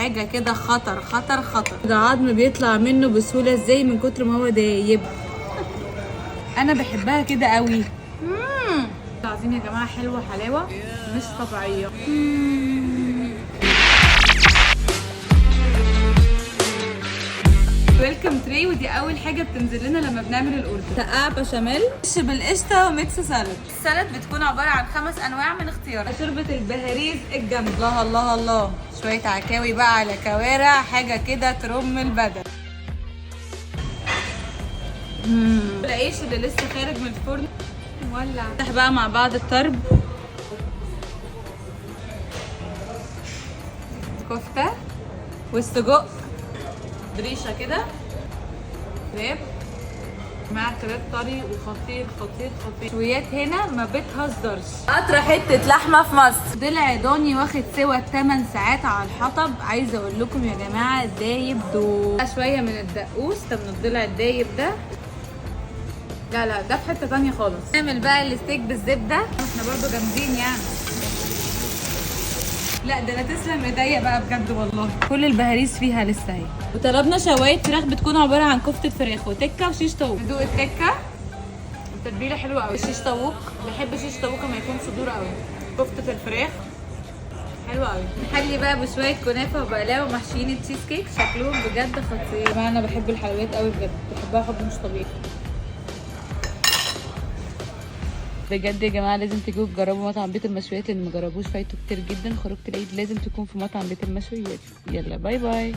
حاجه كده خطر خطر خطر. ده عظم بيطلع منه بسهوله ازاي من كتر ما هو دايب. انا بحبها كده قوي. العظيم يا جماعه حلوه حلاوه مش طبيعيه. ويلكم تري، ودي اول حاجه بتنزل لنا لما بنعمل الاوردر. سقعه بشاميل وش بالقشطه وميكس سالاد. السالاد بتكون عباره عن 5 انواع من اختيارات. شوربه البهاريز الجنب. الله الله الله، شويه عكاوي بقى على كوارع، حاجه كده ترم البدن. العيش اللي لسه خارج من الفرن مولع. نفتح بقى مع بعض الطرب، كفته والسجق، بريشه كده، كريب مع كريب طري وخطير خطير خطير. شويات هنا ما بتهزرش. اطرى حته لحمه في مصر. ضلع ضاني واخد سوا 8 ساعات على الحطب. عايزه اقول لكم يا جماعه دايب دوب. شويه من الدقوس ده، من الضلع الدايب ده. لا ده في حته ثانيه خالص. نعمل بقى الستيك بالزبده. احنا برضو جامدين يعني. لا ده انا تسلم ايديا بقى بجد والله. كل البهاريز فيها لسه اهي. وطلبنا شوايه فراخ بتكون عباره عن كفته فراخ وتكه وشيش طاووق. ندوق التكه، التتبيله حلوه قوي. الشيش طاووق بحب شيش طاووق ما يكون صدور قوي. كفته الفراخ حلوه قوي. نحلي بقى بشويه كنافه وبقلاوه محشيين التشيز كيك. شكلهم بجد خطير. يا جماعه انا بحب الحلويات قوي بجد، بحبها حب مش طبيعي بجد. يا جماعه لازم تيجوا تجربوا مطعم بيت المشويات، اللي ما جربوش فايته كتير جدا. خروجه العيد لازم تكون في مطعم بيت المشويات. يلا باي باي.